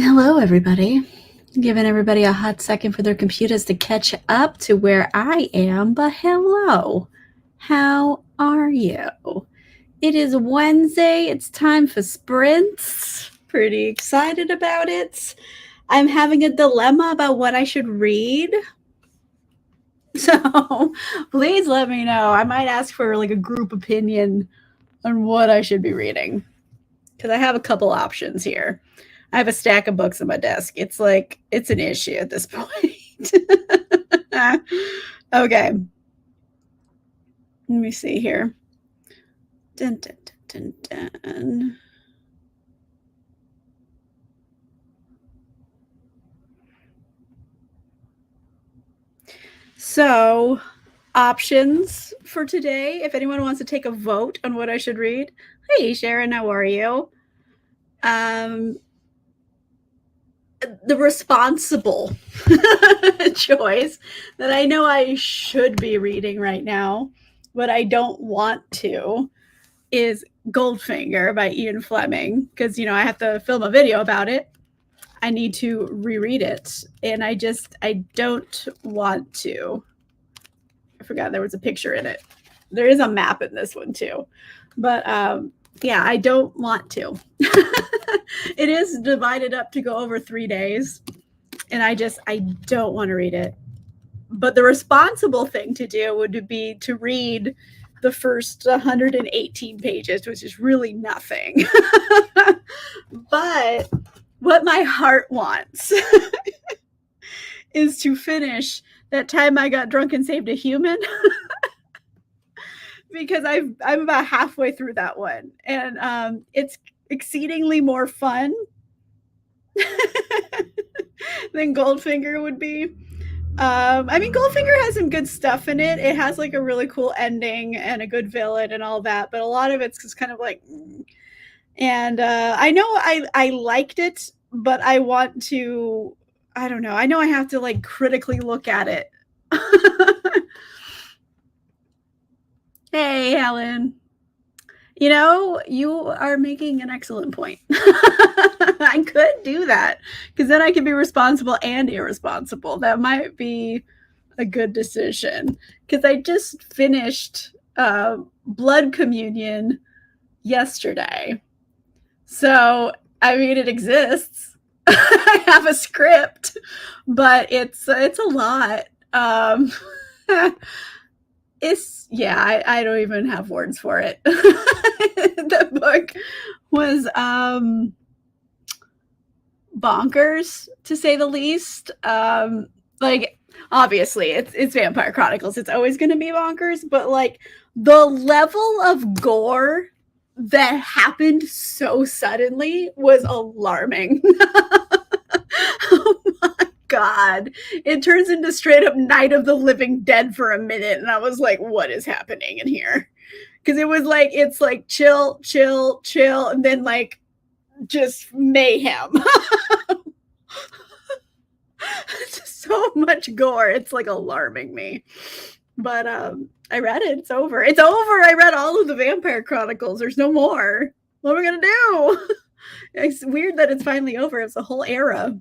Hello, everybody. Giving everybody a hot second for their computers to catch up to where I am, but hello. How are you? It is Wednesday. It's time for sprints. Pretty excited about it. I'm having a dilemma about what I should read. So please let me know. I might ask for like a group opinion on what I should be reading because I have a couple options here. I have a stack of books on my desk. It's like, it's an issue at this point. Okay. Let me see here. Dun, dun, dun, dun, dun. So, options for today, if anyone wants to take a vote on what I should read. Hey, Sharon, how are you? The responsible choice that I know I should be reading right now, but I don't want to, is Goldfinger by Ian Fleming, because I have to film a video about it. I need to reread it, and I don't want to. I forgot there was a picture in it. There is a map in this one too, but yeah, I don't want to. It is divided up to go over 3 days, and I don't want to read it. But the responsible thing to do would be to read the first 118 pages, which is really nothing. But what my heart wants is to finish That Time I Got Drunk and Saved a Human. Because I'm about halfway through that one, and it's exceedingly more fun than Goldfinger would be. I mean, Goldfinger has some good stuff in it. It has like a really cool ending and a good villain and all that, but a lot of it's just kind of like, and I know I liked it, but I want to, I don't know. I know I have to like critically look at it. Hey, Helen. You are making an excellent point. I could do that because then I could be responsible and irresponsible. That might be a good decision because I just finished Blood Communion yesterday. So, I mean, it exists. I have a script, but it's a lot. I don't even have words for it. The book was bonkers, to say the least. Like, obviously it's Vampire Chronicles, it's always going to be bonkers, but like the level of gore that happened so suddenly was alarming. Oh my God. It turns into straight up Night of the Living Dead for a minute, and I was like, what is happening in here? Because it was like, it's like chill, chill, chill, and then like just mayhem. So much gore. It's like alarming me. But I read it. It's over. It's over. I read all of the Vampire Chronicles. There's no more. What am I gonna do? It's weird that it's finally over. It's a whole era.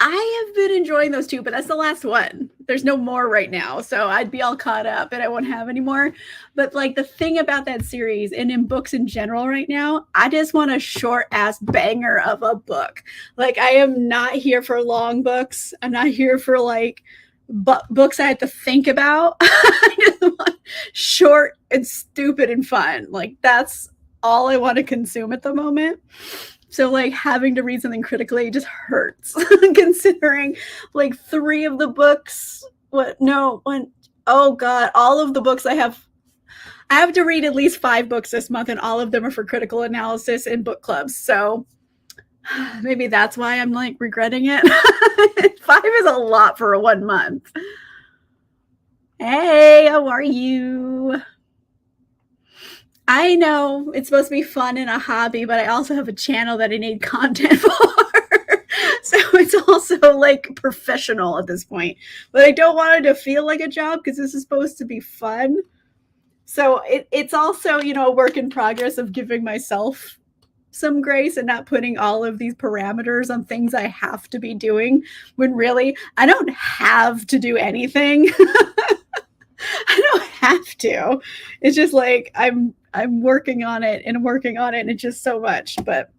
I have been enjoying those two, but that's the last one. There's no more right now, so I'd be all caught up and I won't have any more. But like the thing about that series and in books in general right now, I just want a short ass banger of a book. Like I am not here for long books. I'm not here for like books I have to think about. I just want short and stupid and fun. Like that's all I want to consume at the moment. So like having to read something critically just hurts considering like 3 of the books, oh God, all of the books I have to read at least 5 books this month, and all of them are for critical analysis in book clubs. So maybe that's why I'm like regretting it. 5 is a lot for 1 month. Hey, how are you? I know it's supposed to be fun and a hobby, but I also have a channel that I need content for. So it's also like professional at this point. But I don't want it to feel like a job because this is supposed to be fun. So it's also, a work in progress of giving myself some grace and not putting all of these parameters on things I have to be doing when really I don't have to do anything. I don't have to. It's just like I'm working on it and working on it, and it's just so much, but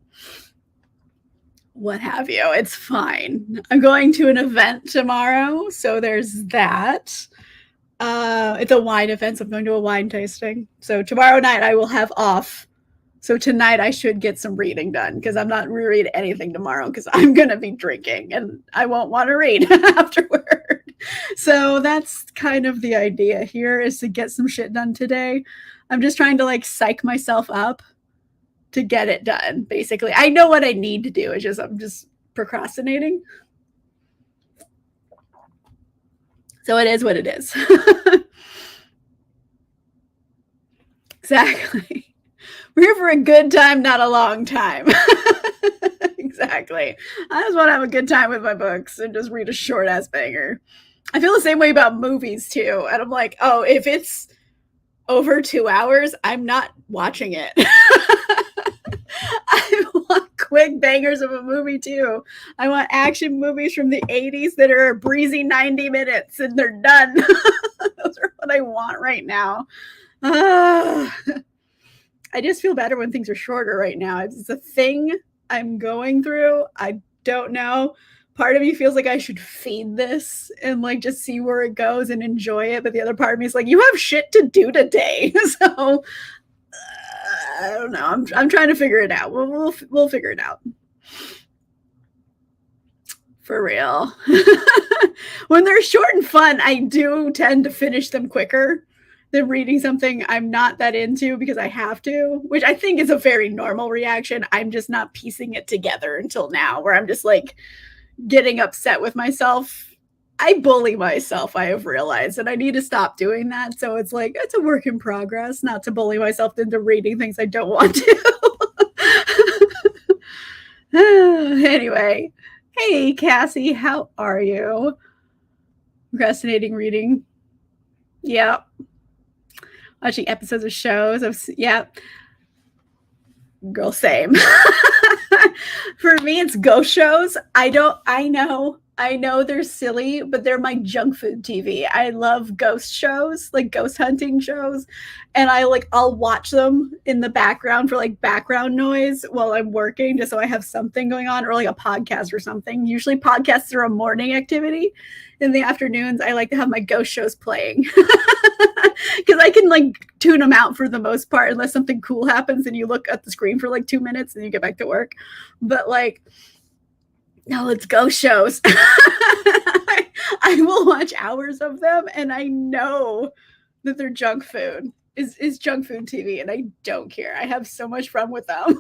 what have you. It's fine. I'm going to an event tomorrow, so there's that. It's a wine event, so I'm going to a wine tasting. So tomorrow night I will have off. So tonight I should get some reading done because I'm not reading anything tomorrow because I'm going to be drinking and I won't want to read afterward. So that's kind of the idea here, is to get some shit done today. I'm just trying to like psych myself up to get it done. Basically, I know what I need to do. It's just I'm just procrastinating. So it is what it is. Exactly. We're here for a good time, not a long time. Exactly. I just want to have a good time with my books and just read a short ass banger. I feel the same way about movies too. And I'm like, oh, if it's over 2 hours, I'm not watching it. I want quick bangers of a movie too. I want action movies from the 80s that are a breezy 90 minutes and they're done. Those are what I want right now. I just feel better when things are shorter right now. It's a thing I'm going through. I don't know. Part of me feels like I should feed this and like just see where it goes and enjoy it. But the other part of me is like, you have shit to do today. So I don't know. I'm trying to figure it out. We'll figure it out. For real. When they're short and fun, I do tend to finish them quicker than reading something I'm not that into because I have to, which I think is a very normal reaction. I'm just not piecing it together until now, where I'm just like getting upset with myself. I bully myself, I have realized, and I need to stop doing that. So it's like, it's a work in progress, not to bully myself into reading things I don't want to. Anyway, hey, Cassie, how are you? Procrastinating reading. Yeah. Watching episodes of shows. Yeah. Girl, same. For me, it's ghost shows. I know they're silly, but they're my junk food TV. I love ghost shows, like ghost hunting shows. And I'll watch them in the background for like background noise while I'm working, just so I have something going on, or like a podcast or something. Usually podcasts are a morning activity. In the afternoons, I like to have my ghost shows playing because I can like tune them out for the most part, unless something cool happens and you look at the screen for like 2 minutes and you get back to work. But like, no, it's ghost shows. I will watch hours of them, and I know that they're junk food. Is junk food TV, and I don't care. I have so much fun with them.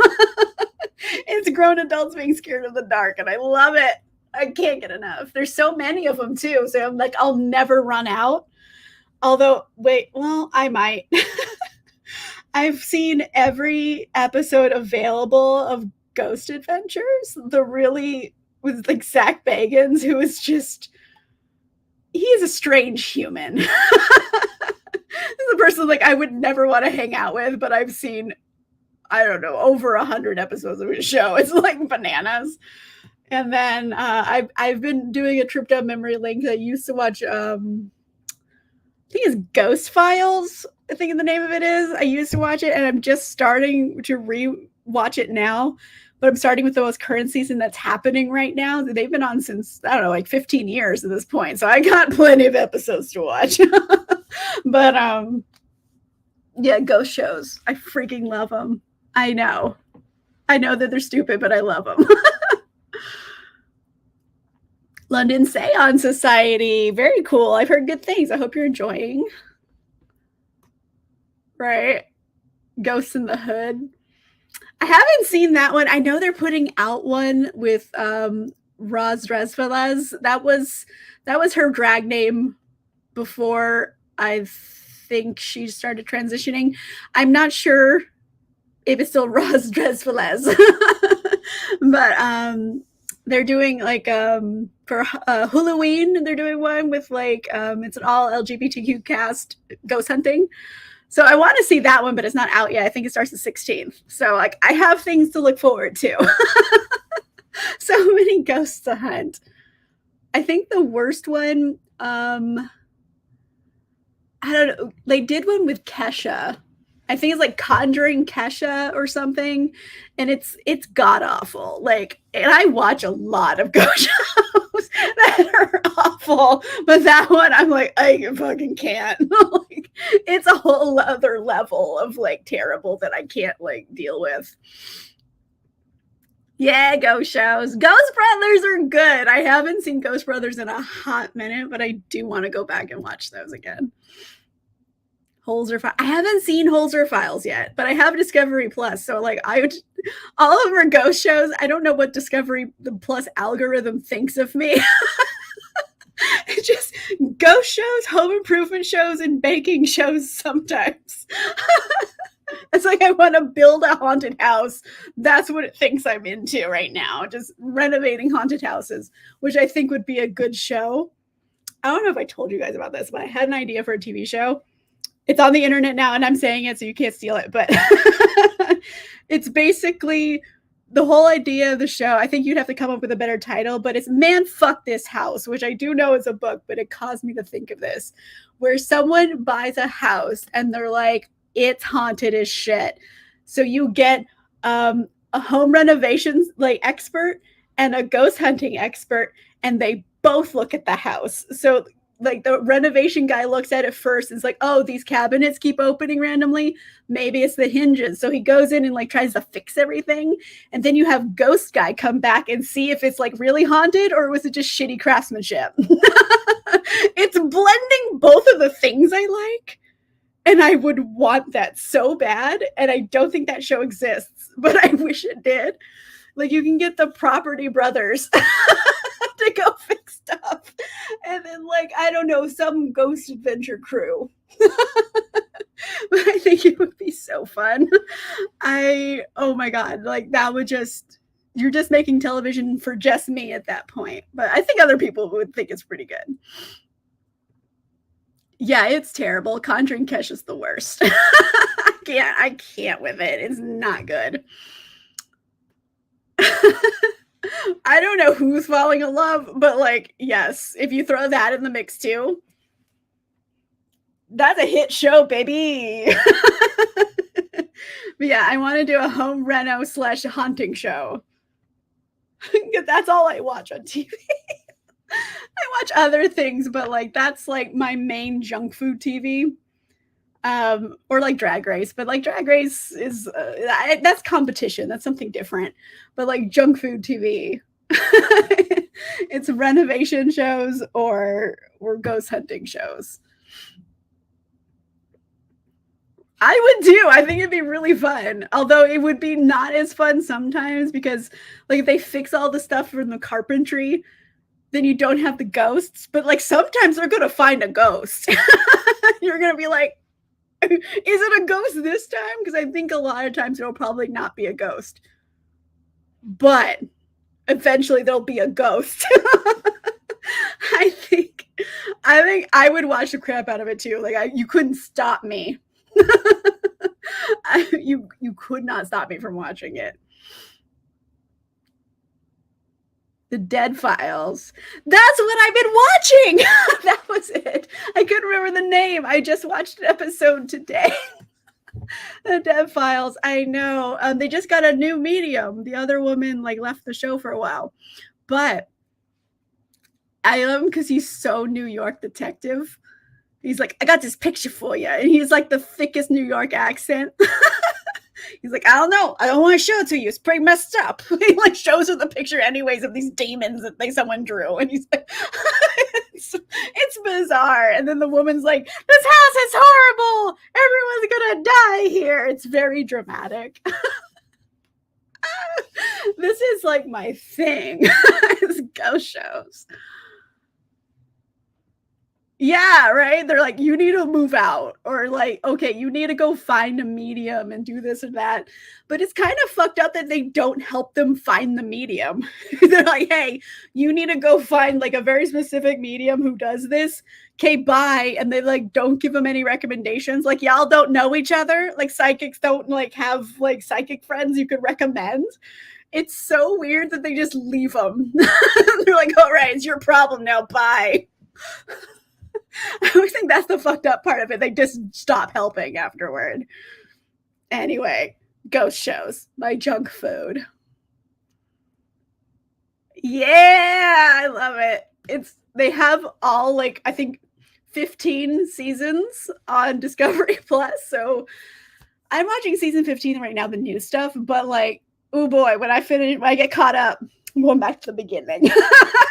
It's grown adults being scared of the dark, and I love it. I can't get enough. There's so many of them too, so I'm like, I'll never run out. Although, wait, well, I might. I've seen every episode available of Ghost Adventures. With like Zach Bagans, who is just, he's a strange human. This is a person like I would never want to hang out with, but I've seen, I don't know, over 100 episodes of his show. It's like bananas. And then I've been doing a trip down memory lane. I used to watch, I think it's Ghost Files, I think the name of it is. I used to watch it, and I'm just starting to re-watch it now. But I'm starting with the most current season that's happening right now. They've been on since, I don't know, like 15 years at this point. So I got plenty of episodes to watch. But yeah, ghost shows. I freaking love them. I know that they're stupid, but I love them. London Seance Society. Very cool. I've heard good things. I hope you're enjoying. Right? Ghosts in the Hood. I haven't seen that one. I know they're putting out one with Roz Dresvelez. That was her drag name before I think she started transitioning. I'm not sure if it's still Roz Dresvelez. But they're doing like for Halloween, they're doing one with like it's an all LGBTQ cast ghost hunting. So I want to see that one, but it's not out yet. I think it starts the 16th. So like I have things to look forward to. So many ghosts to hunt. I think the worst one, I don't know. They did one with Kesha. I think it's like Conjuring Kesha or something, and it's god awful. Like, and I watch a lot of ghost shows that are awful, but that one I'm like, I fucking can't. Like, it's a whole other level of like terrible that I can't like deal with. Yeah, ghost shows. Ghost Brothers are good. I haven't seen Ghost Brothers in a hot minute, but I do want to go back and watch those again. Holzer Files. I haven't seen Holzer Files yet, but I have Discovery Plus. So like I would all of our ghost shows, I don't know what Discovery Plus algorithm thinks of me. It's just ghost shows, home improvement shows, and baking shows sometimes. It's like I want to build a haunted house. That's what it thinks I'm into right now. Just renovating haunted houses, which I think would be a good show. I don't know if I told you guys about this, but I had an idea for a TV show. It's on the internet now, and I'm saying it, so you can't steal it. But it's basically the whole idea of the show. I think you'd have to come up with a better title, but it's Man, Fuck This House, which I do know is a book, but it caused me to think of this, where someone buys a house and they're like, it's haunted as shit. So you get a home renovations like expert and a ghost hunting expert, and they both look at the house. So like the renovation guy looks at it first and is like, oh, these cabinets keep opening randomly. Maybe it's the hinges. So he goes in and like tries to fix everything. And then you have ghost guy come back and see if it's like really haunted or was it just shitty craftsmanship. It's blending both of the things I like. And I would want that so bad. And I don't think that show exists, but I wish it did. Like you can get the Property Brothers to go fix stuff. And then like, I don't know, some ghost adventure crew. But I think it would be so fun. Oh my God, like that would just, you're just making television for just me at that point. But I think other people would think it's pretty good. Yeah, it's terrible. Conjuring Kesh is the worst. I can't with it. It's not good. I don't know who's falling in love, but like, yes, if you throw that in the mix too, that's a hit show, baby. But yeah, I want to do a home reno / haunting show. That's all I watch on TV. I watch other things, but like that's like my main junk food TV. Or like Drag Race, but like Drag Race is that's competition. That's something different. But like junk food TV, it's renovation shows or ghost hunting shows. I would do. I think it'd be really fun. Although it would be not as fun sometimes because like if they fix all the stuff from the carpentry, then you don't have the ghosts. But like sometimes they're gonna find a ghost. You're gonna be like, is it a ghost this time? Because I think a lot of times it'll probably not be a ghost. But eventually there'll be a ghost. I think I would watch the crap out of it too. Like you couldn't stop me. You could not stop me from watching it. The Dead Files. That's what I've been watching. That was it. I couldn't remember the name. I just watched an episode today. The Dead Files. I know. They just got a new medium. The other woman like left the show for a while, but I love him because he's so New York detective. He's like, I got this picture for you, and he's like the thickest New York accent. He's like, I don't know. I don't want to show it to you. It's pretty messed up. He like shows her the picture anyways of these demons that someone drew. And he's like, it's bizarre. And then the woman's like, this house is horrible. Everyone's going to die here. It's very dramatic. This is like my thing. It's ghost shows. Yeah, right? They're like, "You need to move out," or like, "Okay, you need to go find a medium and do this or that." But it's kind of fucked up that they don't help them find the medium. They're like, "Hey, you need to go find like a very specific medium who does this. Okay, bye." And they like don't give them any recommendations. Like y'all don't know each other. Like psychics don't like have like psychic friends you could recommend. It's so weird that they just leave them. They're like, "All right, it's your problem now. Bye." I always think that's the fucked up part of it. They just stop helping afterward. Anyway, ghost shows, my junk food. Yeah, I love it. It's they have all like I think 15 seasons on Discovery Plus. So I'm watching season 15 right now, the new stuff, but like, oh boy, when I get caught up, I'm going back to the beginning.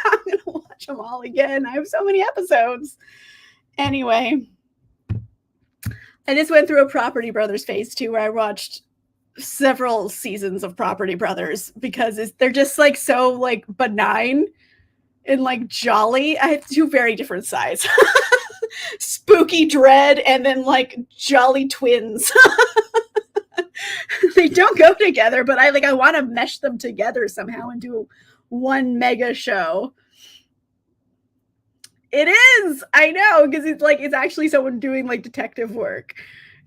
I'm gonna watch them all again. I have so many episodes. Anyway, I just went through a Property Brothers phase too, where I watched several seasons of Property Brothers because they're just like so like benign and like jolly. I have two very different sides. Spooky dread and then like jolly twins. They don't go together, but I want to mesh them together somehow and do one mega show. It is. I know because it's actually someone doing like detective work.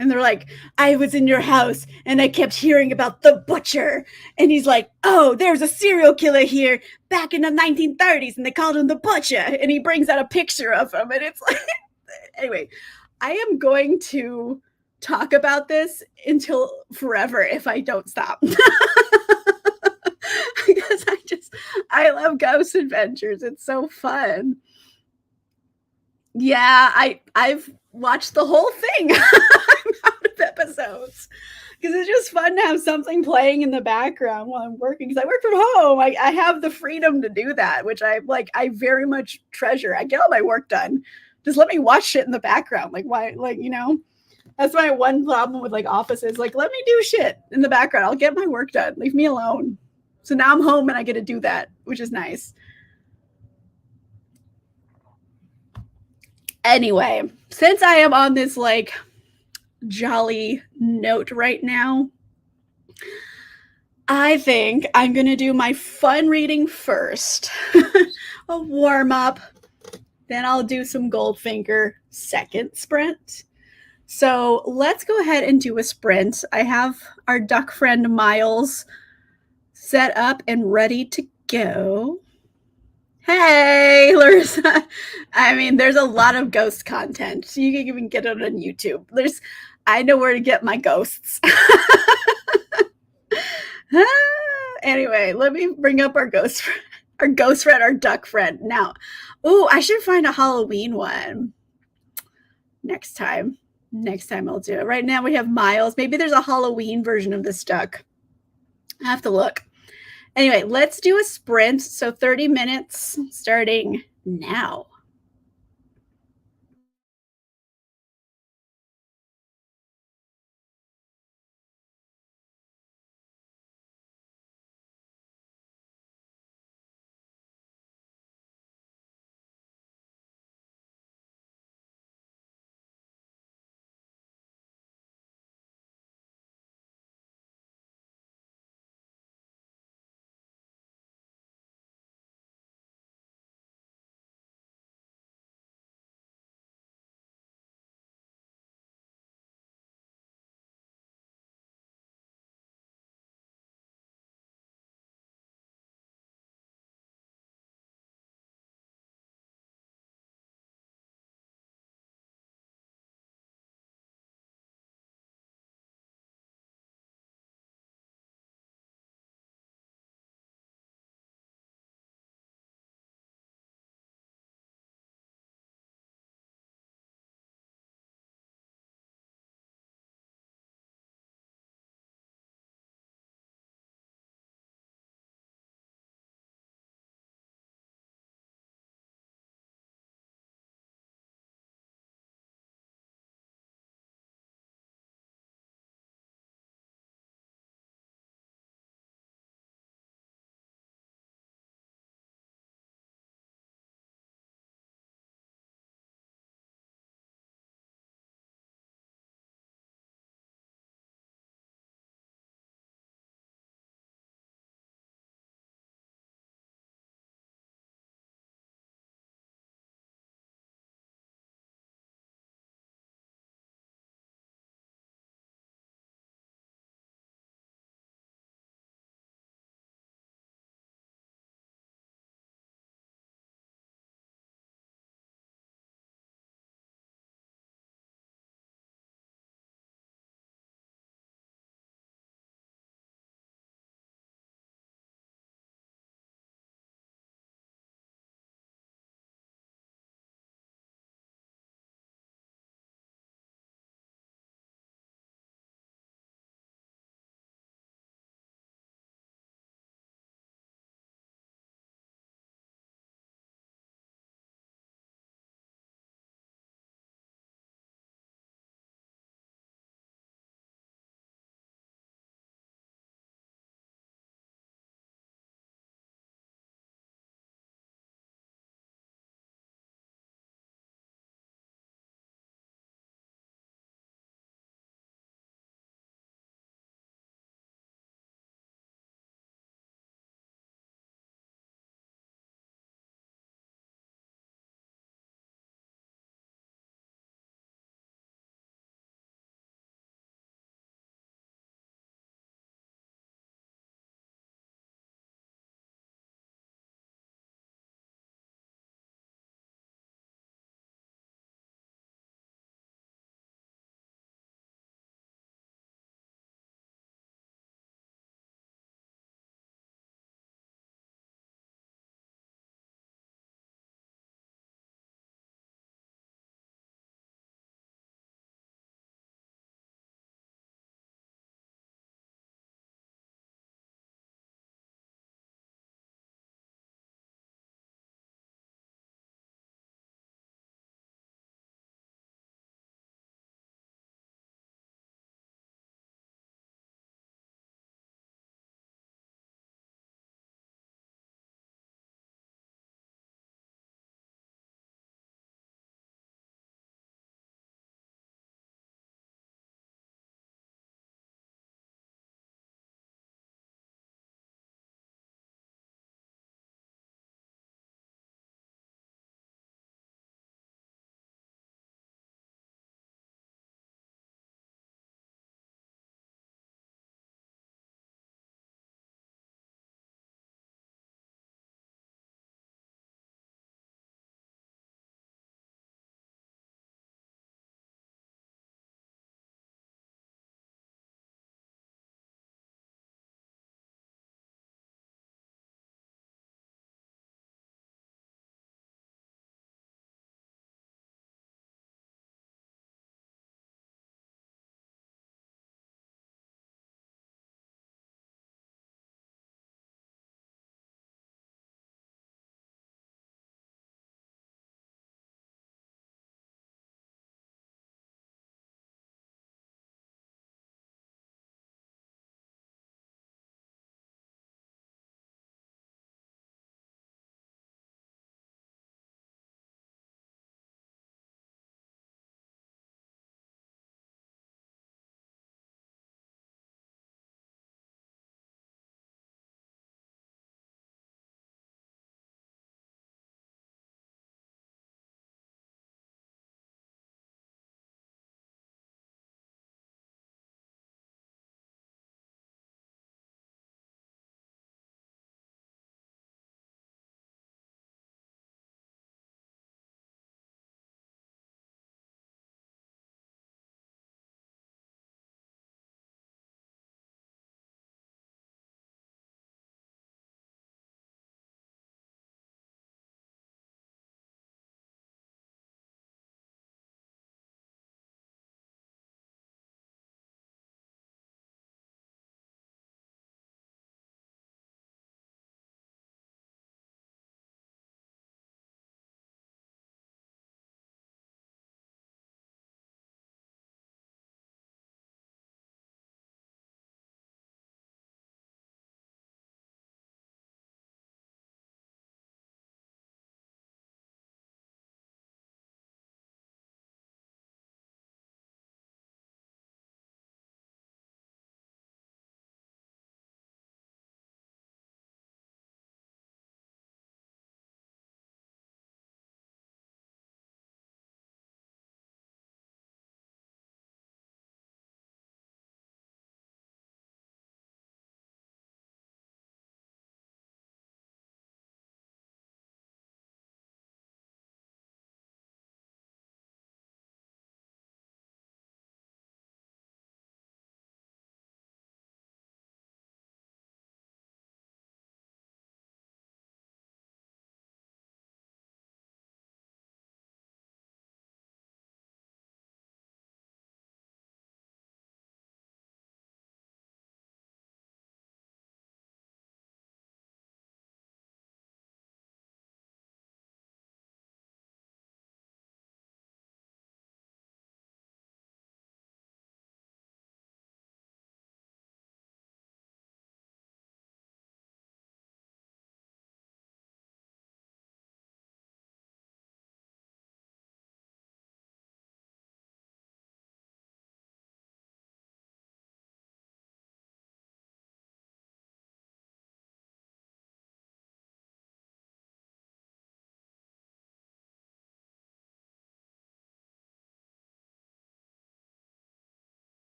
And they're like, I was in your house and I kept hearing about the butcher. And he's like, oh, there's a serial killer here back in the 1930s and they called him the butcher. And he brings out a picture of him. And it's like, anyway, I am going to talk about this until forever if I don't stop. Because I love Ghost Adventures. It's so fun. Yeah, I've watched the whole thing. I'm out of episodes because it's just fun to have something playing in the background while I'm working. Because I work from home, I have the freedom to do that, which I very much treasure. I get all my work done. Just let me watch shit in the background. Like why? Like that's my one problem with like offices. Like let me do shit in the background. I'll get my work done. Leave me alone. So now I'm home and I get to do that, which is nice. Anyway, since I am on this like jolly note right now, I think I'm going to do my fun reading first, a warm up. Then I'll do some Goldfinger second sprint. So let's go ahead and do a sprint. I have our duck friend Miles set up and ready to go. Hey, Larissa. I mean, there's a lot of ghost content. You can even get it on YouTube. I know where to get my ghosts. Anyway, let me bring up our ghost friend, our duck friend. Now, oh, I should find a Halloween one next time. Next time I'll do it. Right now we have Miles. Maybe there's a Halloween version of this duck. I have to look. Anyway, let's do a sprint. So 30 minutes starting now.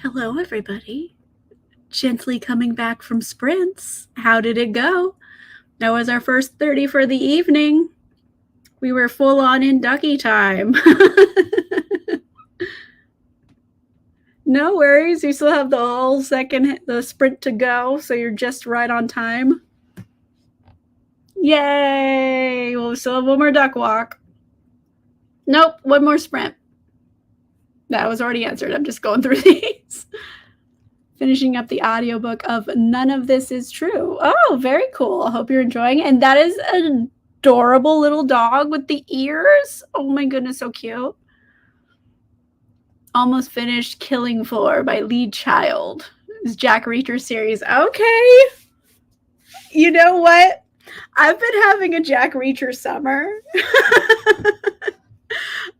Hello, everybody. Gently coming back from sprints. How did it go? That was our first 30 for the evening. We were full on in ducky time. No worries. You still have the whole the sprint to go, so you're just right on time. Yay! Well, we still have one more duck walk. Nope, one more sprint. That was already answered. I'm just going through these. Finishing up the audiobook of None of This Is True. Oh, very cool. I hope you're enjoying it. And that is an adorable little dog with the ears. Oh my goodness, so cute. Almost finished Killing Floor by Lee Child. It's Jack Reacher series. Okay. You know what? I've been having a Jack Reacher summer.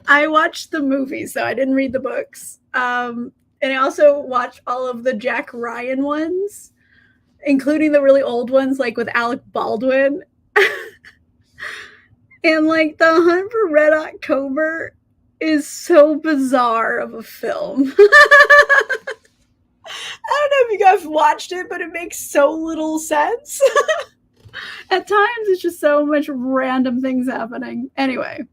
I watched the movies, so I didn't read the books. And I also watched all of the Jack Ryan ones, including the really old ones, like with Alec Baldwin. And like The Hunt for Red October is so bizarre of a film. I don't know if you guys watched it, but it makes so little sense. At times, it's just so much random things happening. Anyway,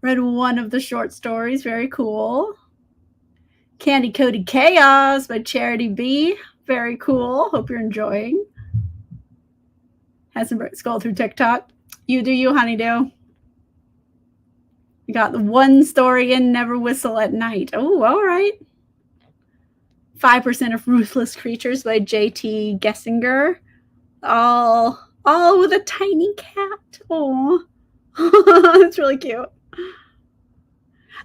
read one of the short stories. Very cool. Candy Coated Chaos by Charity B. Very cool. Hope you're enjoying. Hasn't scrolled through TikTok. You do you, honeydew. You got the one story in Never Whistle at Night. Oh, all right. 5% of Ruthless Creatures by J.T. Gessinger. All with a tiny cat. Oh, that's really cute.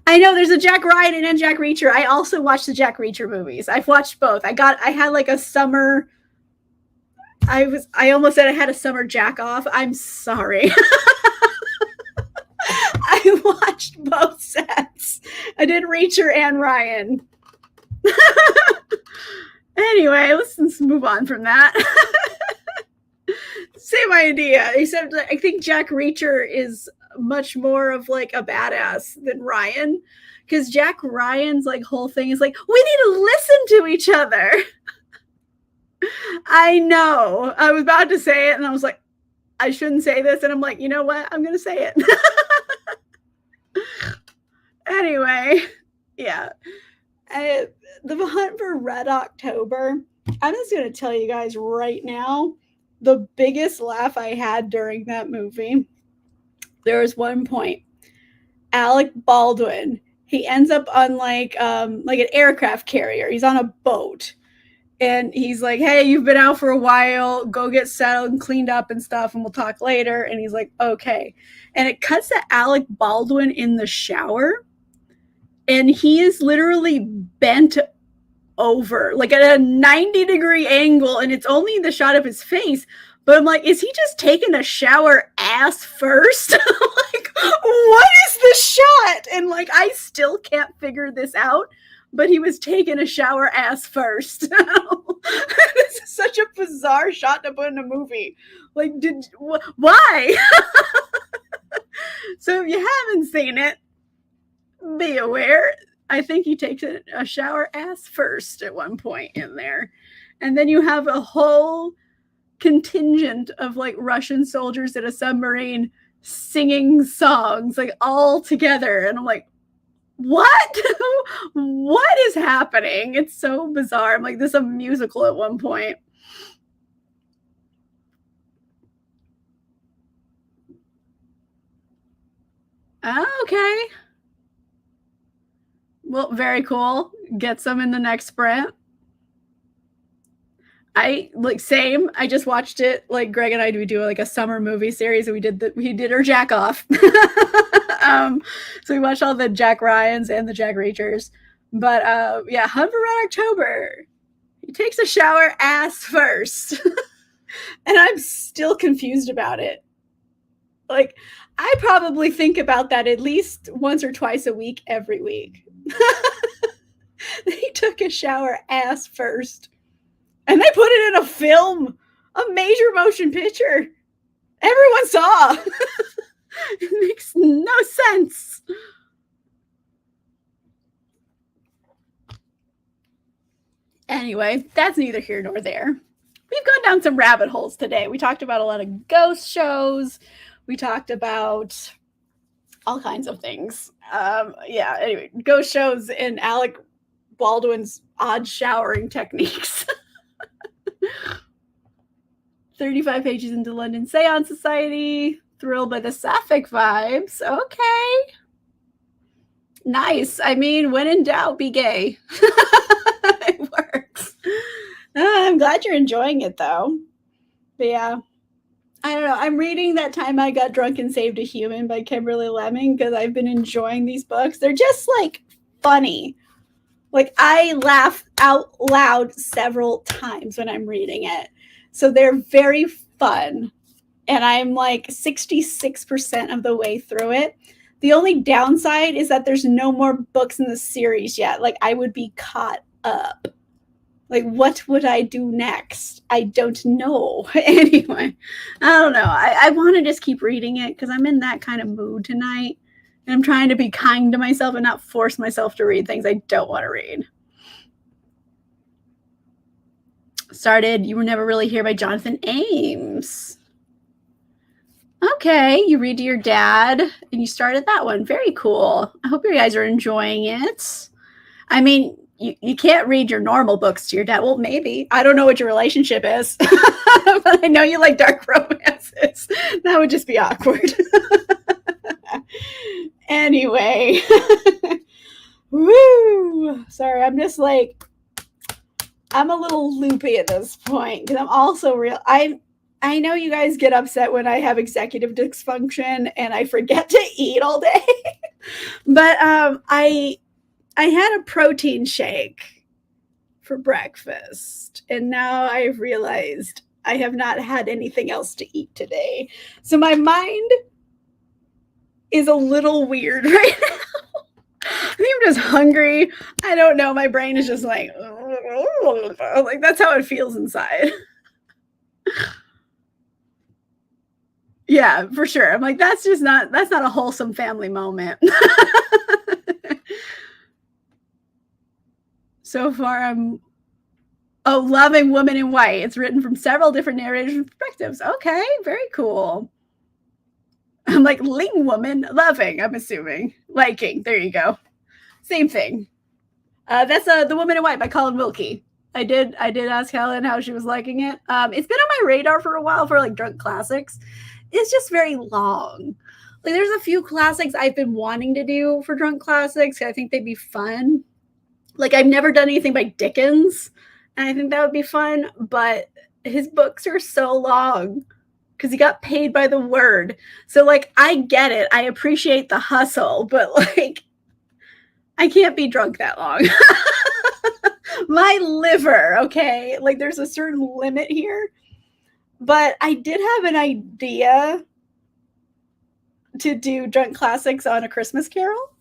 I know there's a Jack Ryan and a Jack Reacher. I also watched the Jack Reacher movies. I've watched both. I had like a summer. I almost said I had a summer jack off. I'm sorry. I watched both sets. I did Reacher and Ryan. Anyway, let's move on from that. Same idea, except I think Jack Reacher is much more of like a badass than Ryan, because Jack Ryan's like whole thing is like, we need to listen to each other. I know. I was about to say it and I was like, I shouldn't say this, and I'm like, you know what? I'm gonna say it. Anyway, yeah. The Hunt for Red October. I'm just gonna tell you guys right now, the biggest laugh I had during that movie. There was one point, Alec Baldwin, he ends up on like an aircraft carrier. He's on a boat. And he's like, hey, you've been out for a while. Go get settled and cleaned up and stuff, and we'll talk later. And he's like, okay. And it cuts to Alec Baldwin in the shower. And he is literally bent over, like at a 90-degree angle. And it's only the shot of his face. But I'm like, is he just taking a shower ass first? Like, what is the shot? And like, I still can't figure this out. But he was taking a shower ass first. This is such a bizarre shot to put in a movie. Like, why? So if you haven't seen it, be aware. I think he takes a shower ass first at one point in there. And then you have a whole contingent of like Russian soldiers at a submarine singing songs like all together. And I'm like, what? What is happening? It's so bizarre. I'm like, this is a musical at one point. Okay. Well, very cool. Get some in the next sprint. I like same. I just watched it. Like Greg and I do like a summer movie series, and we did our jack off. So we watched all the Jack Ryans and the Jack Reachers. But yeah, Hunt for Red October. He takes a shower ass first. And I'm still confused about it. Like, I probably think about that at least once or twice a week, every week. He took a shower ass first. And they put it in a film, a major motion picture. Everyone saw. It makes no sense. Anyway, that's neither here nor there. We've gone down some rabbit holes today. We talked about a lot of ghost shows. We talked about all kinds of things. Yeah, anyway, ghost shows and Alec Baldwin's odd showering techniques. 35 pages into London Seance Society. Thrilled by the sapphic vibes. Okay. Nice. I mean, when in doubt, be gay. It works. I'm glad you're enjoying it, though. But yeah. I don't know. I'm reading That Time I Got Drunk and Saved a Human by Kimberly Lemming because I've been enjoying these books. They're just like funny. Like I laugh out loud several times when I'm reading it. So they're very fun. And I'm like 66% of the way through it. The only downside is that there's no more books in the series yet. Like I would be caught up. Like, what would I do next? I don't know. Anyway, I don't know. I want to just keep reading it because I'm in that kind of mood tonight. And I'm trying to be kind to myself and not force myself to read things I don't want to read. Started You Were Never Really Here by Jonathan Ames. Okay, you read to your dad and you started that one. Very cool. I hope you guys are enjoying it. I mean, you can't read your normal books to your dad. Well, maybe. I don't know what your relationship is. But I know you like dark romances. That would just be awkward. Anyway. Woo! Sorry, I'm just like, I'm a little loopy at this point because I'm also real. I know you guys get upset when I have executive dysfunction and I forget to eat all day. But I had a protein shake for breakfast, and now I've realized I have not had anything else to eat today. So my mind is a little weird right now. I think I'm just hungry. I don't know. My brain is just like that's how it feels inside. Yeah, for sure. I'm like, that's not a wholesome family moment. So far, I'm loving Woman in White. It's written from several different narrators' perspectives. Okay, very cool. I'm like, Ling Woman, loving, I'm assuming. Liking, there you go. Same thing. That's The Woman in White by Colin Wilkie. I did ask Helen how she was liking it. It's been on my radar for a while for like drunk classics. It's just very long. Like there's a few classics I've been wanting to do for drunk classics. I think they'd be fun. Like I've never done anything by Dickens, and I think that would be fun, but his books are so long because he got paid by the word. So like I get it. I appreciate the hustle, but like I can't be drunk that long. My liver, okay? Like there's a certain limit here. But I did have an idea to do drunk classics on A Christmas Carol.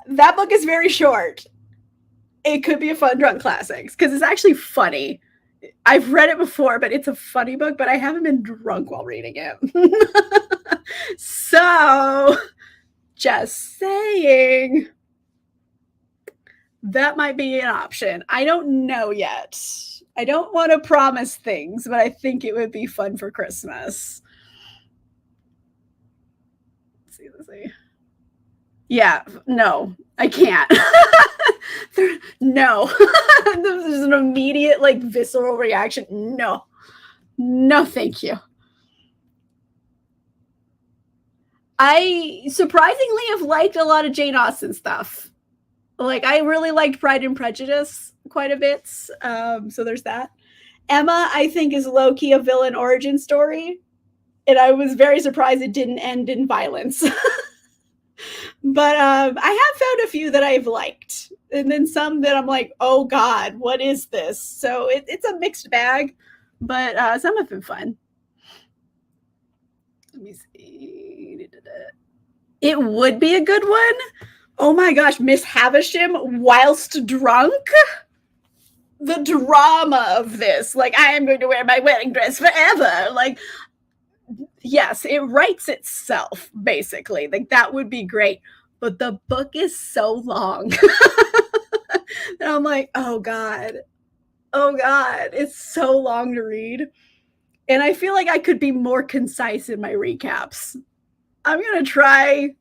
That book is very short. It could be a fun drunk classics because it's actually funny. I've read it before, but it's a funny book, but I haven't been drunk while reading it. So, just saying. That might be an option. I don't know yet. I don't want to promise things, but I think it would be fun for Christmas. Let's see. Yeah, no, I can't. No. This is an immediate, like, visceral reaction. No. No, thank you. I surprisingly have liked a lot of Jane Austen stuff. Like, I really liked Pride and Prejudice quite a bit. So there's that. Emma, I think, is low-key a villain origin story. And I was very surprised it didn't end in violence. But I have found a few that I've liked. And then some that I'm like, oh, God, what is this? So it's a mixed bag. But some have been fun. Let me see. It would be a good one. Oh my gosh, Miss Havisham whilst drunk? The drama of this. Like, I am going to wear my wedding dress forever. Like, yes, it writes itself, basically. Like, that would be great. But the book is so long. And I'm like, oh God, it's so long to read. And I feel like I could be more concise in my recaps. I'm going to try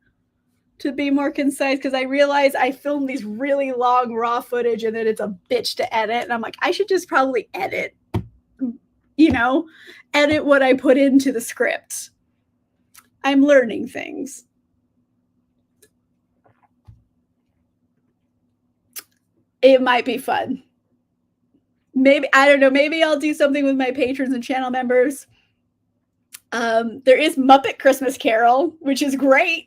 to be more concise because I realize I film these really long raw footage and then it's a bitch to edit. And I'm like, I should just probably edit what I put into the script. I'm learning things. It might be fun. Maybe, I don't know, maybe I'll do something with my patrons and channel members. There is Muppet Christmas Carol, which is great.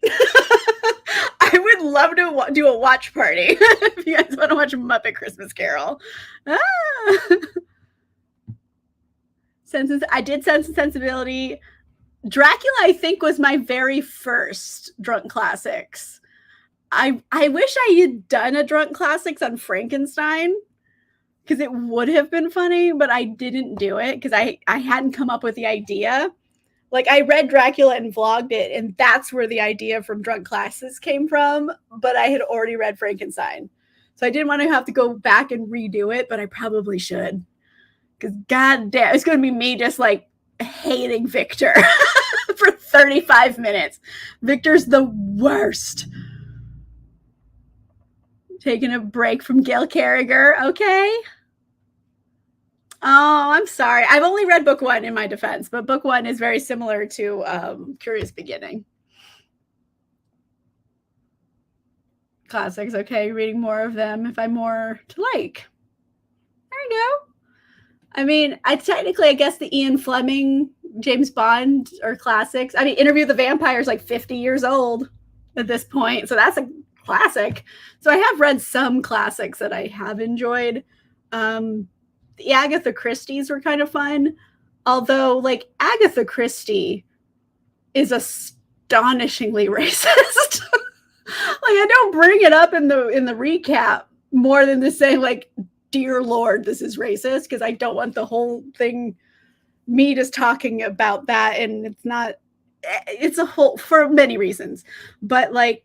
I would love to do a watch party if you guys want to watch Muppet Christmas Carol. I did Sense and Sensibility. Dracula, I think, was my very first Drunk Classics. I wish I had done a Drunk Classics on Frankenstein because it would have been funny, but I didn't do it because I hadn't come up with the idea. Like, I read Dracula and vlogged it, and that's where the idea from Drunk Classics came from, but I had already read Frankenstein. So I didn't want to have to go back and redo it, but I probably should. Because goddamn, it's going to be me just like hating Victor for 35 minutes. Victor's the worst. Taking a break from Gail Carriger, okay? Oh, I'm sorry. I've only read book 1 in my defense, but book 1 is very similar to Curious Beginning. Classics, okay. Reading more of them if I'm more to like. There you go. I mean, I guess the Ian Fleming, James Bond are classics. I mean, Interview with the Vampire is like 50 years old at this point, so that's a classic. So I have read some classics that I have enjoyed. The Agatha Christie's were kind of fun, although like Agatha Christie is astonishingly racist. Like, I don't bring it up in the recap more than to say like, dear Lord, this is racist, because I don't want the whole thing me just talking about that, and it's a whole, for many reasons, but like,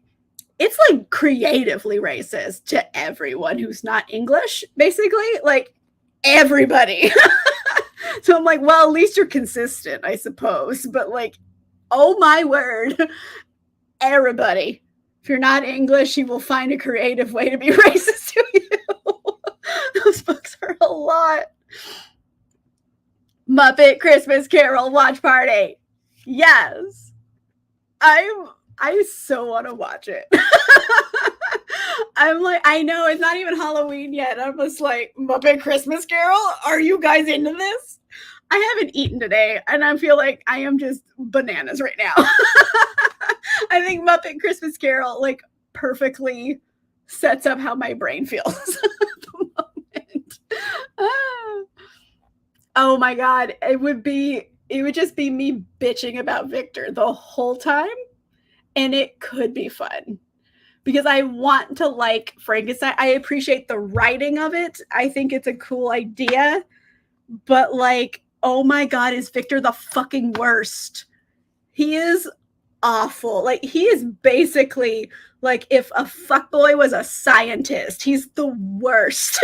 it's like creatively racist to everyone who's not English, basically, like everybody. So I'm like, well, at least you're consistent, I suppose, but like, oh my word, everybody, if you're not English, you will find a creative way to be racist to you. Those books are a lot. Muppet Christmas Carol watch party. Yes. I so want to watch it. I'm like, I know it's not even Halloween yet. I'm just like, Muppet Christmas Carol? Are you guys into this? I haven't eaten today, and I feel like I am just bananas right now. I think Muppet Christmas Carol like perfectly sets up how my brain feels at the moment. Oh my God. It would just be me bitching about Victor the whole time. And it could be fun because I want to like Frankenstein. I appreciate the writing of it. I think it's a cool idea, but like, oh my God, is Victor the fucking worst? He is awful. Like, he is basically like if a fuckboy was a scientist. He's the worst.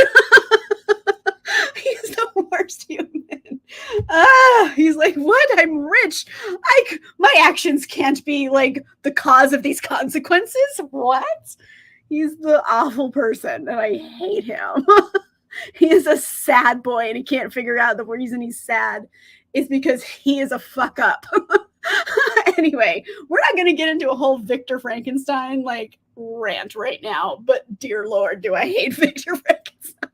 He's the worst human. He's like, what? I'm rich. My actions can't be like the cause of these consequences. What? He's the awful person, and I hate him. He is a sad boy, and he can't figure out the reason he's sad is because he is a fuck up. Anyway, we're not going to get into a whole Victor Frankenstein like rant right now, but dear Lord, do I hate Victor Frankenstein.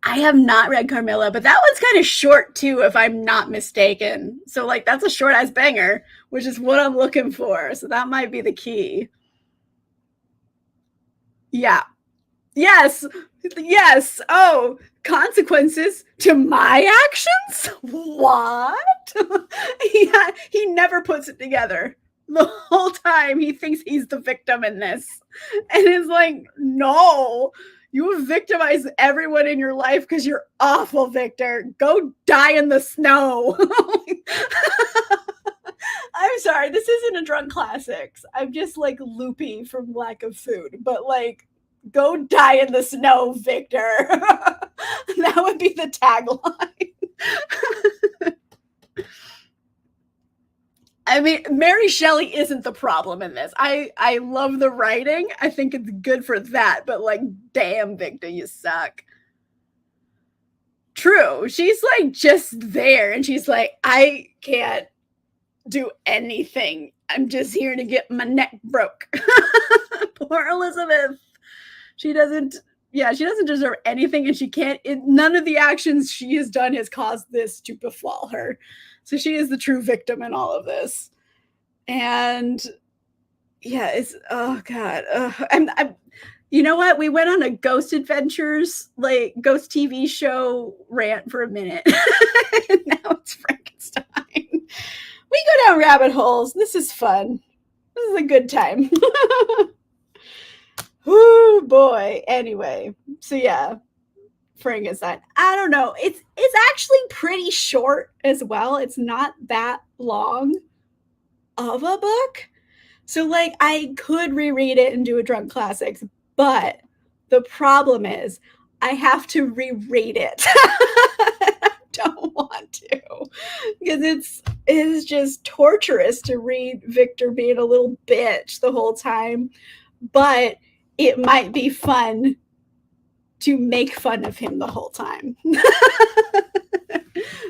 I have not read Carmilla, but that one's kind of short too, if I'm not mistaken. So like, that's a short ass banger, which is what I'm looking for. So that might be the key. Yeah. Yes. Yes. Oh, consequences to my actions? What? Yeah, he never puts it together. The whole time he thinks he's the victim in this. And it's like, no, you have victimized everyone in your life because you're awful, Victor. Go die in the snow. I'm sorry, this isn't a drunk classics. I'm just like loopy from lack of food, but like, go die in the snow, Victor. That would be the tagline. I mean, Mary Shelley isn't the problem in this. I love the writing. I think it's good for that, but like, damn, Victor, you suck. True. She's like just there and she's like, I can't do anything. I'm just here to get my neck broke. Poor Elizabeth. She doesn't, yeah, she doesn't deserve anything and she can't, none of the actions she has done has caused this to befall her. So she is the true victim in all of this. And yeah, it's, oh God. I'm, you know what? We went on a Ghost Adventures, like Ghost TV show rant for a minute. And now it's Frankenstein. We go down rabbit holes. This is fun. This is a good time. Oh boy. Anyway, so yeah, Frankenstein. I don't know. It's actually pretty short as well. It's not that long of a book. So like I could reread it and do a drunk classics, but the problem is I have to reread it. I don't want to because it is just torturous to read Victor being a little bitch the whole time, but it might be fun to make fun of him the whole time.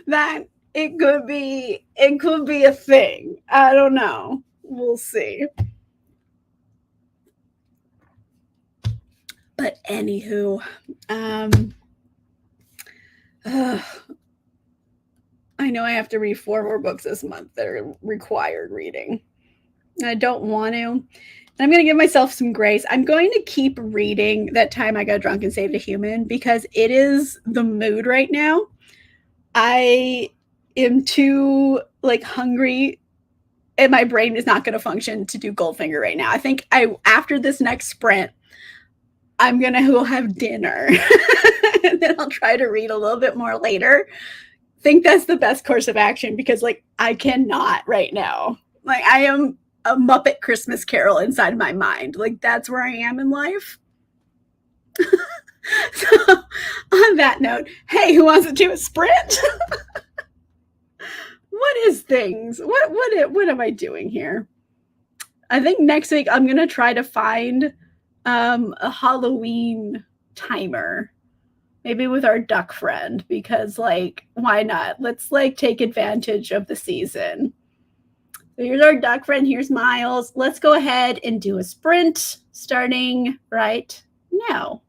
That it could be a thing. I don't know. We'll see. But anywho, uh, I know I have to read 4 more books this month that are required reading. I don't want to. I'm going to give myself some grace. I'm going to keep reading That Time I Got Drunk and Saved a Human because it is the mood right now. I am too like hungry and my brain is not going to function to do Goldfinger right now. I think after this next sprint, I'm going to go have dinner and then I'll try to read a little bit more later. Think that's the best course of action because like I cannot right now. Like I am a Muppet Christmas Carol inside my mind. Like that's where I am in life. So on that note, hey, who wants to do a sprint? What is things? What am I doing here? I think next week I'm gonna try to find a Halloween timer maybe with our duck friend because like why not, let's like take advantage of the season. So here's our duck friend, here's Miles. Let's go ahead and do a sprint starting right now.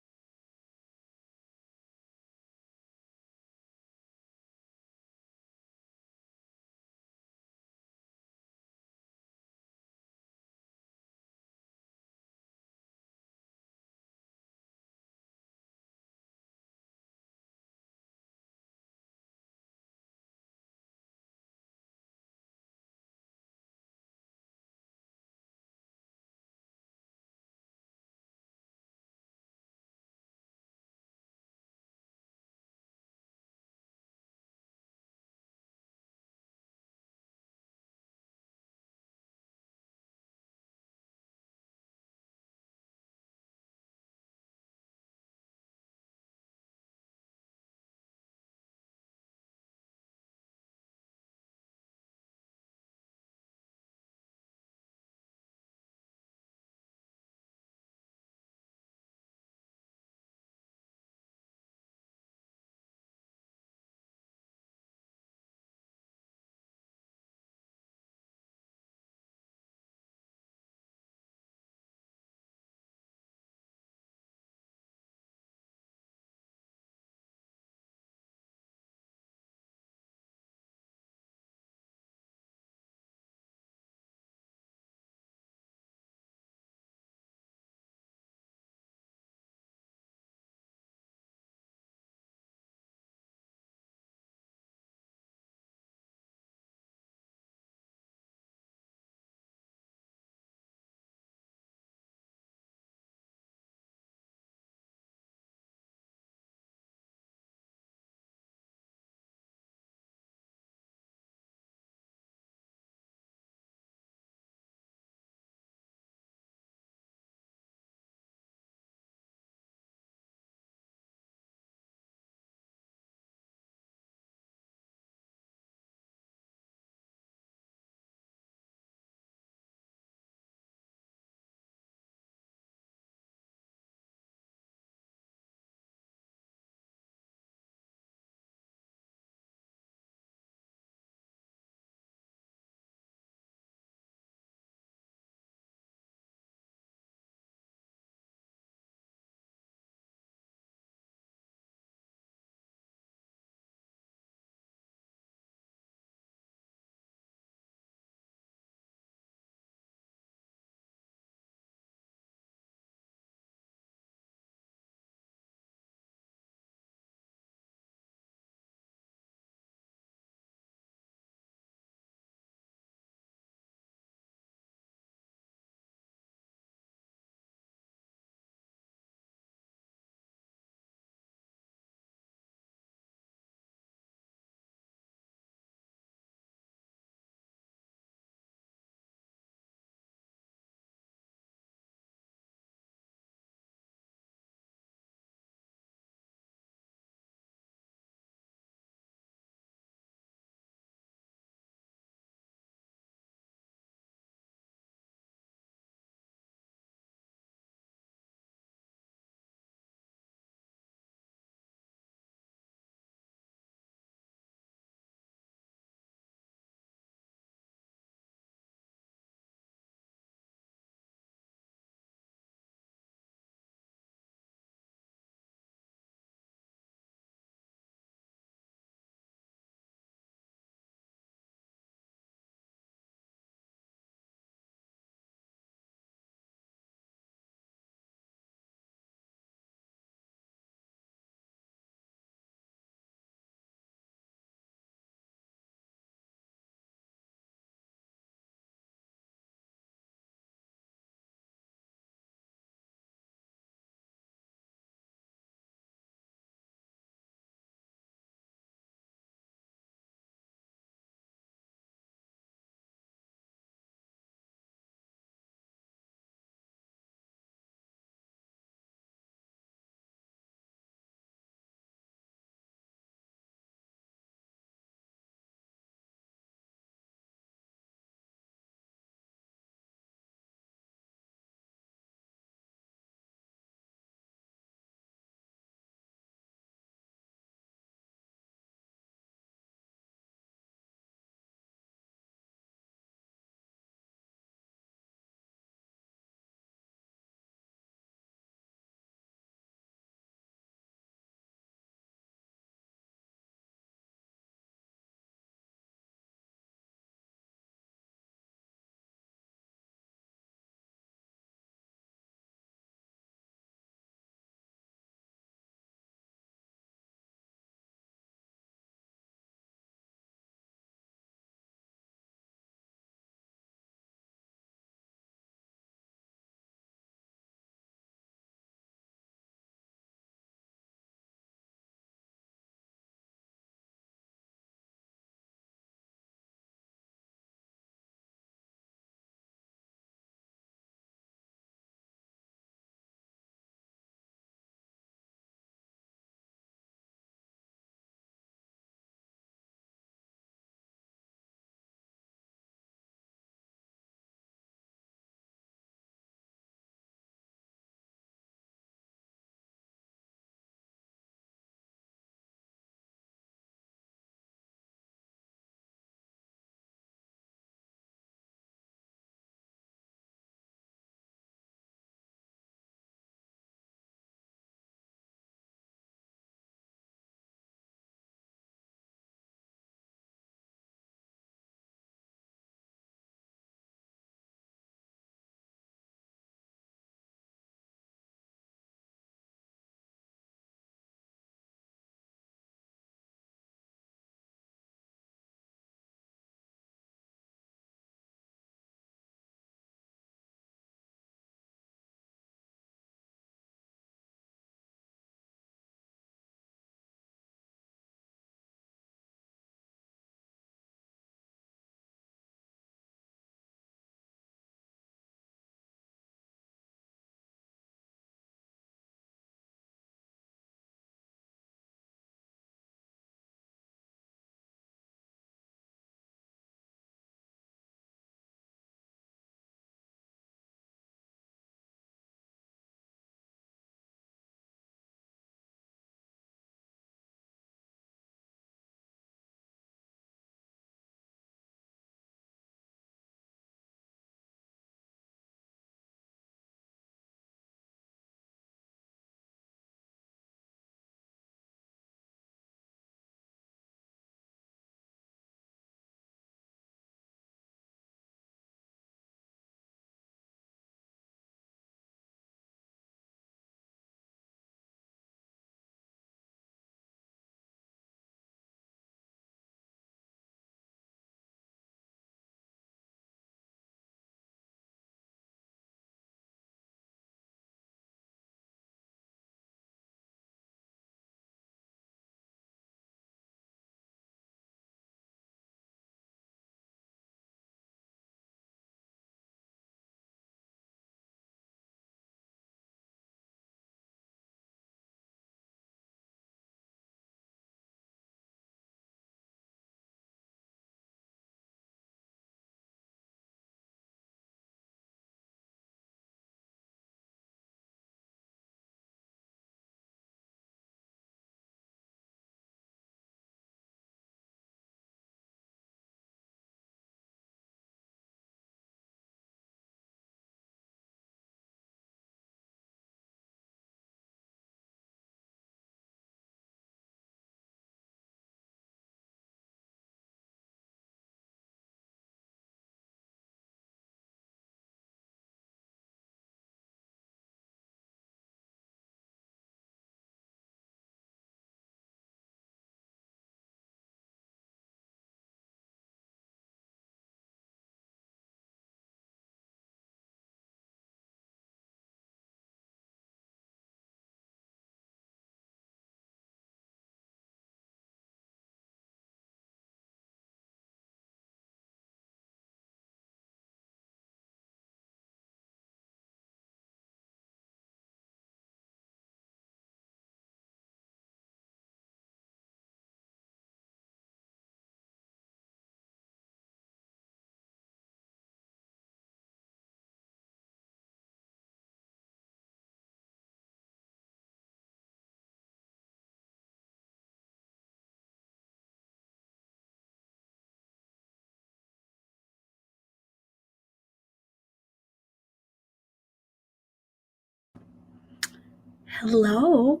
Hello.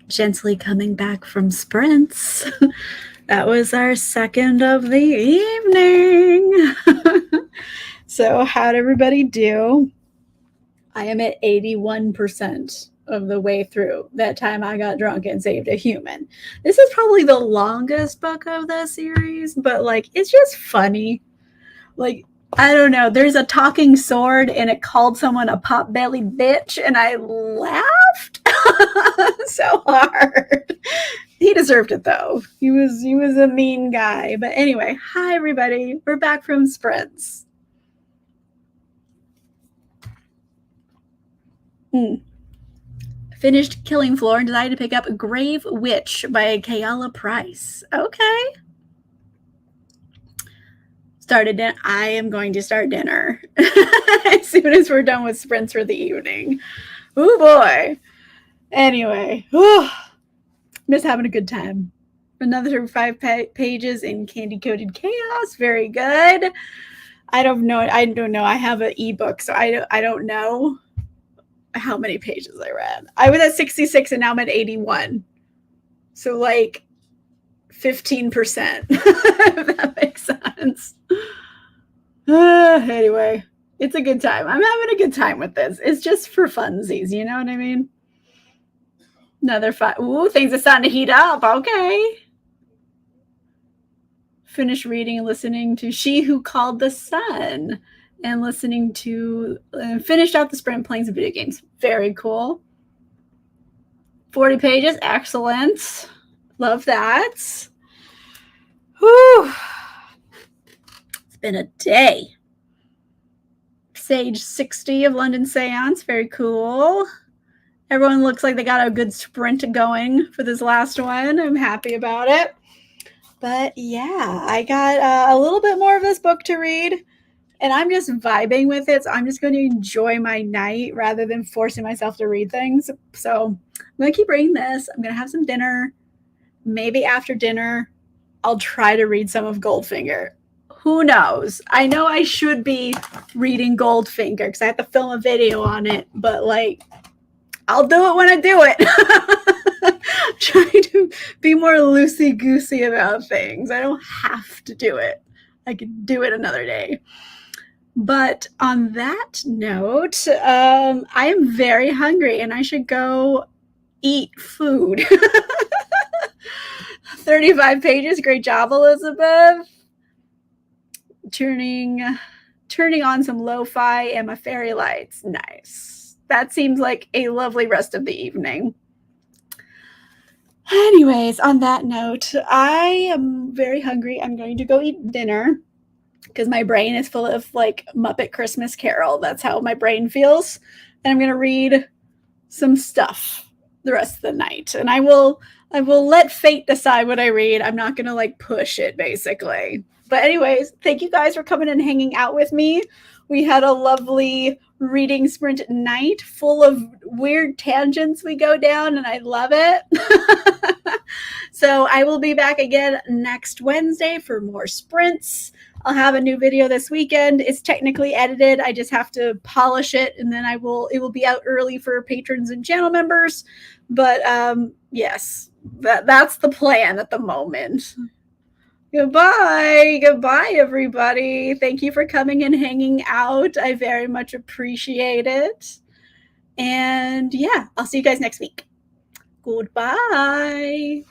Gently coming back from sprints. That was our second of the evening. So, how'd everybody do? I am at 81% of the way through that time I got drunk and saved a human. This is probably the longest book of the series, but like, it's just funny. Like, I don't know. There's a talking sword and it called someone a pot-belly bitch, and I laughed so hard. He deserved it though. He was a mean guy. But anyway, hi everybody. We're back from sprints. Finished Killing Floor and decided to pick up Grave Witch by Kayala Price. Okay. Started dinner. I am going to start dinner as soon as we're done with sprints for the evening. Oh boy. Anyway, miss having a good time. Another 5 pages in Candy Coated Chaos. Very good. I don't know. I have an ebook, so I don't know how many pages I read. I was at 66 and now I'm at 81. So like 15%, if that makes sense. Anyway, it's a good time. I'm having a good time with this. It's just for funsies, you know what I mean? Another 5. Ooh, things are starting to heat up. Okay. Finish reading and listening to She Who Called the Sun and listening to finished out the sprint playing some video games. Very cool. 40 pages. Excellent. Love that. Whew. It's been a day. Stage 60 of London Seance. Very cool. Everyone looks like they got a good sprint going for this last one. I'm happy about it. But yeah, I got a little bit more of this book to read, and I'm just vibing with it. So I'm just going to enjoy my night rather than forcing myself to read things. So I'm going to keep reading this. I'm going to have some dinner. Maybe after dinner, I'll try to read some of Goldfinger. Who knows? I know I should be reading Goldfinger because I have to film a video on it, but like, I'll do it when I do it. Try to be more loosey-goosey about things. I don't have to do it. I could do it another day. But on that note, I am very hungry and I should go eat food. 35 pages. Great job, Elizabeth. Turning on some lo-fi and my fairy lights. Nice. That seems like a lovely rest of the evening. Anyways, on that note, I am very hungry. I'm going to go eat dinner because my brain is full of like Muppet Christmas Carol. That's how my brain feels. And I'm going to read some stuff the rest of the night. And I will let fate decide what I read. I'm not going to like push it basically. But anyways, thank you guys for coming and hanging out with me. We had a lovely reading sprint night full of weird tangents we go down, and I love it. So I will be back again next Wednesday for more sprints. I'll have a new video this weekend. It's technically edited. I just have to polish it, and then it will be out early for patrons and channel members. But yes, that's the plan at the moment. Goodbye, everybody. Thank you for coming and hanging out. I very much appreciate it. And yeah, I'll see you guys next week. Goodbye.